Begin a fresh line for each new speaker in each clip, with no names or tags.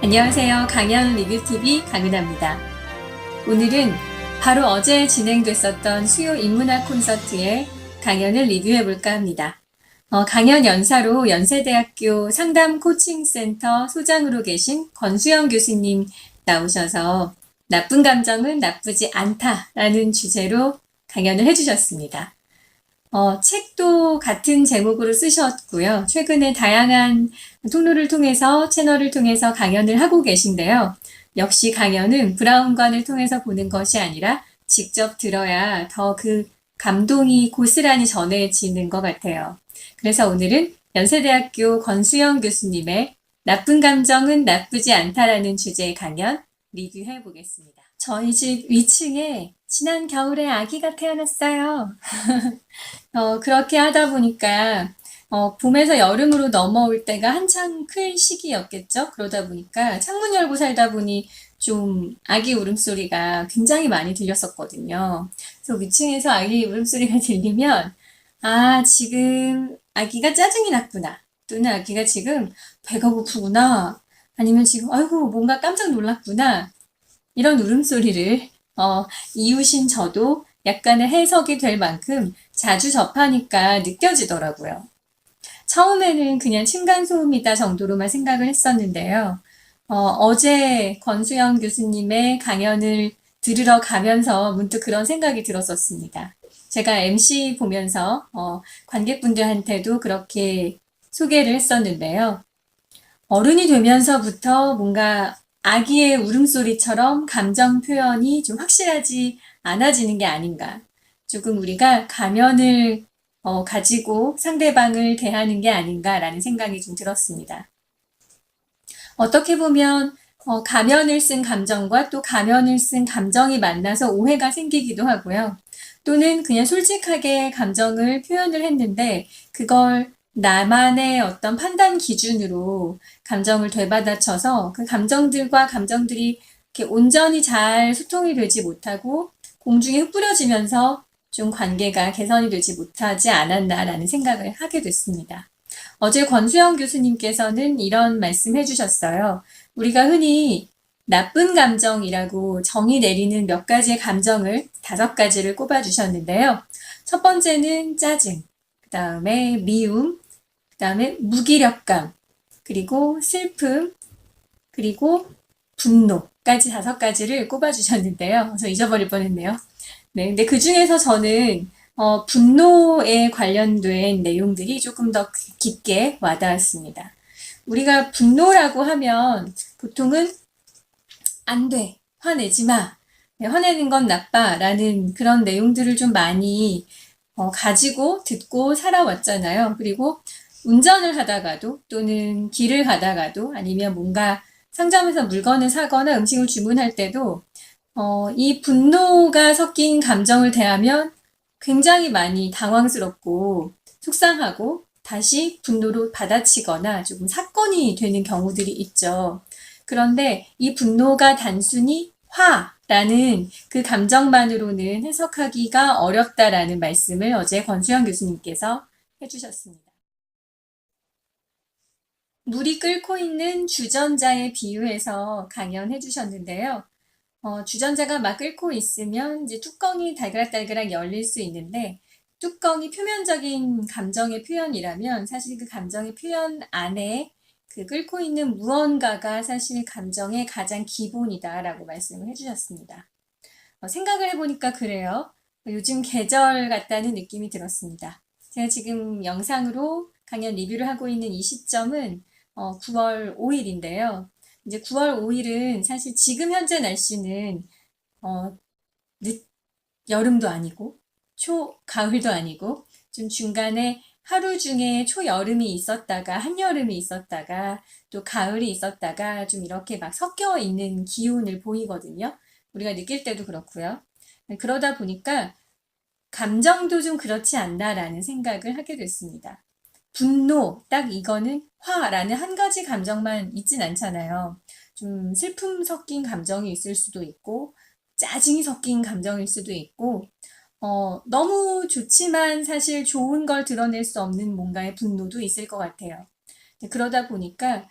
안녕하세요. 강연 리뷰TV 강은하입니다. 오늘은 바로 어제 진행됐었던 수요 인문학 콘서트의 강연을 리뷰해볼까 합니다. 강연 연사로 연세대학교 상담 코칭센터 소장으로 계신 권수영 교수님 나오셔서 나쁜 감정은 나쁘지 않다라는 주제로 강연을 해주셨습니다. 책도 같은 제목으로 쓰셨고요. 최근에 다양한 통로를 통해서 채널을 통해서 강연을 하고 계신데요. 역시 강연은 브라운관을 통해서 보는 것이 아니라 직접 들어야 더 그 감동이 고스란히 전해지는 것 같아요. 그래서 오늘은 연세대학교 권수영 교수님의 나쁜 감정은 나쁘지 않다라는 주제의 강연 리뷰해 보겠습니다. 저희 집 위층에 지난 겨울에 아기가 태어났어요. 그렇게 하다 보니까 봄에서 여름으로 넘어올 때가 한창 클 시기였겠죠. 그러다 보니까 창문 열고 살다 보니 좀 아기 울음소리가 굉장히 많이 들렸었거든요. 그래서 위층에서 아기 울음소리가 들리면 지금 아기가 짜증이 났구나. 또는 아기가 지금 배가 고프구나. 아니면 지금 아이고 뭔가 깜짝 놀랐구나. 이런 울음소리를 이웃인 저도 약간의 해석이 될 만큼 자주 접하니까 느껴지더라고요. 처음에는 그냥 층간소음이다 정도로만 생각을 했었는데요. 어제 권수영 교수님의 강연을 들으러 가면서 문득 그런 생각이 들었었습니다. 제가 MC 보면서 관객분들한테도 그렇게 소개를 했었는데요. 어른이 되면서부터 뭔가 아기의 울음소리처럼 감정 표현이 좀 확실하지 않아지는 게 아닌가. 조금 우리가 가면을 가지고 상대방을 대하는 게 아닌가라는 생각이 좀 들었습니다. 어떻게 보면 가면을 쓴 감정과 또 가면을 쓴 감정이 만나서 오해가 생기기도 하고요. 또는 그냥 솔직하게 감정을 표현을 했는데 그걸 나만의 어떤 판단 기준으로 감정을 되받아쳐서 그 감정들과 감정들이 이렇게 온전히 잘 소통이 되지 못하고 공중에 흩뿌려지면서 좀 관계가 개선이 되지 못하지 않았나라는 생각을 하게 됐습니다. 어제 권수영 교수님께서는 이런 말씀 해주셨어요. 우리가 흔히 나쁜 감정이라고 정의 내리는 몇 가지의 감정을 5가지를 꼽아주셨는데요. 첫 번째는 짜증, 그 다음에 미움, 그 다음에 무기력감, 그리고 슬픔, 그리고 분노까지 5가지를 꼽아주셨는데요. 그래서 잊어버릴 뻔했네요. 네, 근데 그 중에서 저는 분노에 관련된 내용들이 조금 더 깊게 와닿았습니다. 우리가 분노라고 하면 보통은 안 돼, 화내지 마, 네, 화내는 건 나빠 라는 그런 내용들을 좀 많이 가지고 듣고 살아왔잖아요. 그리고 운전을 하다가도 또는 길을 가다가도 아니면 뭔가 상점에서 물건을 사거나 음식을 주문할 때도 이 분노가 섞인 감정을 대하면 굉장히 많이 당황스럽고 속상하고 다시 분노로 받아치거나 조금 사건이 되는 경우들이 있죠. 그런데 이 분노가 단순히 화라는 그 감정만으로는 해석하기가 어렵다라는 말씀을 어제 권수영 교수님께서 해주셨습니다. 물이 끓고 있는 주전자에 비유해서 강연해 주셨는데요. 주전자가 막 끓고 있으면 이제 뚜껑이 달그락달그락 열릴 수 있는데 뚜껑이 표면적인 감정의 표현이라면 사실 그 감정의 표현 안에 그 끓고 있는 무언가가 사실 감정의 가장 기본이다라고 말씀을 해주셨습니다. 생각을 해보니까 그래요. 요즘 계절 같다는 느낌이 들었습니다. 제가 지금 영상으로 강연 리뷰를 하고 있는 이 시점은 9월 5일인데요. 이제 9월 5일은 사실 지금 현재 날씨는 늦 여름도 아니고 초가을도 아니고 좀 중간에 하루 중에 초여름이 있었다가 한여름이 있었다가 또 가을이 있었다가 좀 이렇게 막 섞여 있는 기온을 보이거든요. 우리가 느낄 때도 그렇고요. 그러다 보니까 감정도 좀 그렇지 않나라는 생각을 하게 됐습니다. 분노, 딱 이거는 화라는 한 가지 감정만 있진 않잖아요. 좀 슬픔 섞인 감정이 있을 수도 있고, 짜증이 섞인 감정일 수도 있고, 너무 좋지만 사실 좋은 걸 드러낼 수 없는 뭔가의 분노도 있을 것 같아요. 그러다 보니까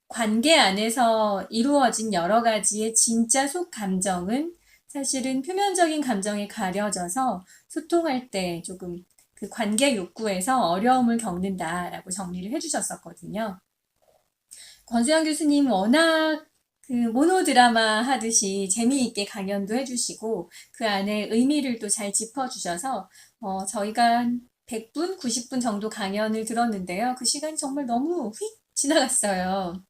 관계 안에서 이루어진 여러 가지의 진짜 속 감정은 사실은 표면적인 감정에 가려져서 소통할 때 조금 그 관계 욕구에서 어려움을 겪는다라고 정리를 해주셨었거든요. 권수영 교수님 워낙 그 모노드라마 하듯이 재미있게 강연도 해주시고 그 안에 의미를 또 잘 짚어주셔서 저희가 한 100분, 90분 정도 강연을 들었는데요. 그 시간이 정말 너무 휙 지나갔어요.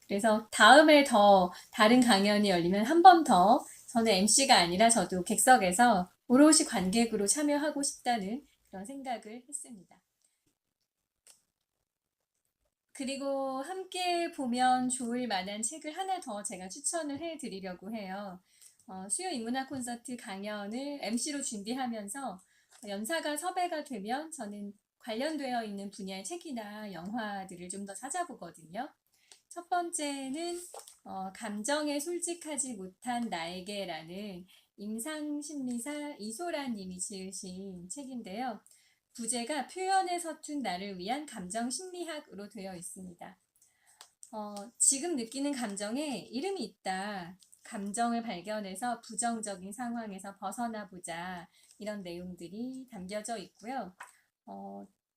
그래서 다음에 더 다른 강연이 열리면 한 번 더 저는 MC가 아니라 저도 객석에서 오롯이 관객으로 참여하고 싶다는 그런 생각을 했습니다. 그리고 함께 보면 좋을 만한 책을 하나 더 제가 추천을 해드리려고 해요. 수요 인문학 콘서트 강연을 MC로 준비하면서 연사가 섭외가 되면 저는 관련되어 있는 분야의 책이나 영화들을 좀 더 찾아보거든요. 첫 번째는 감정에 솔직하지 못한 나에게라는 임상심리사 이소라 님이 지으신 책인데요. 부제가 표현에 서툰 나를 위한 감정심리학으로 되어 있습니다. 지금 느끼는 감정에 이름이 있다. 감정을 발견해서 부정적인 상황에서 벗어나 보자. 이런 내용들이 담겨져 있고요.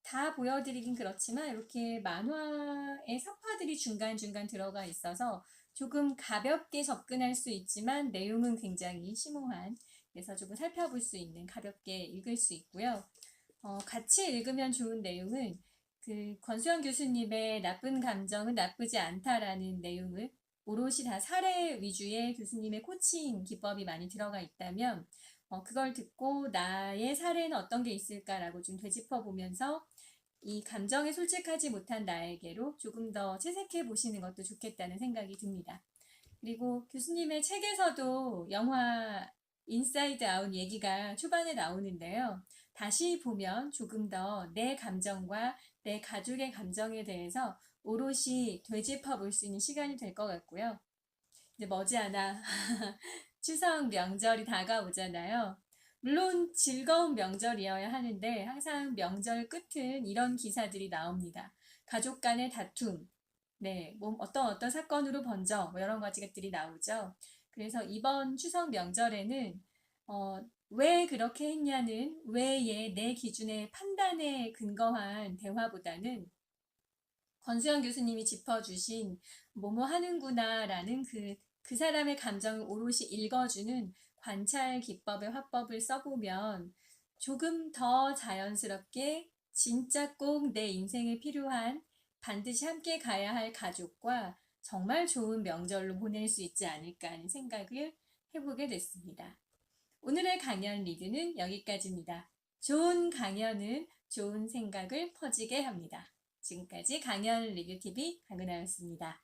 다 보여드리긴 그렇지만 이렇게 만화의 삽화들이 중간중간 들어가 있어서 조금 가볍게 접근할 수 있지만 내용은 굉장히 심오한, 그래서 조금 살펴볼 수 있는, 가볍게 읽을 수 있고요. 같이 읽으면 좋은 내용은 그 권수영 교수님의 나쁜 감정은 나쁘지 않다라는 내용을 오롯이 다 사례 위주의 교수님의 코칭 기법이 많이 들어가 있다면 그걸 듣고 나의 사례는 어떤 게 있을까라고 좀 되짚어 보면서 이 감정에 솔직하지 못한 나에게로 조금 더 채색해 보시는 것도 좋겠다는 생각이 듭니다. 그리고 교수님의 책에서도 영화 인사이드 아웃 얘기가 초반에 나오는데요. 다시 보면 조금 더 내 감정과 내 가족의 감정에 대해서 오롯이 되짚어 볼 수 있는 시간이 될 것 같고요. 이제 머지않아 추석 명절이 다가오잖아요. 물론 즐거운 명절이어야 하는데 항상 명절 끝은 이런 기사들이 나옵니다. 가족 간의 다툼, 네, 뭐 어떤 사건으로 번져 뭐 여러 가지 것들이 나오죠. 그래서 이번 추석 명절에는 왜 그렇게 했냐는 왜의 내 기준의 판단에 근거한 대화보다는 권수영 교수님이 짚어주신 뭐뭐 하는구나라는 그 사람의 감정을 오롯이 읽어주는 관찰 기법의 화법을 써보면 조금 더 자연스럽게 진짜 꼭 내 인생에 필요한, 반드시 함께 가야 할 가족과 정말 좋은 명절로 보낼 수 있지 않을까 하는 생각을 해보게 됐습니다. 오늘의 강연 리뷰는 여기까지입니다. 좋은 강연은 좋은 생각을 퍼지게 합니다. 지금까지 강연 리뷰TV 강은하였습니다.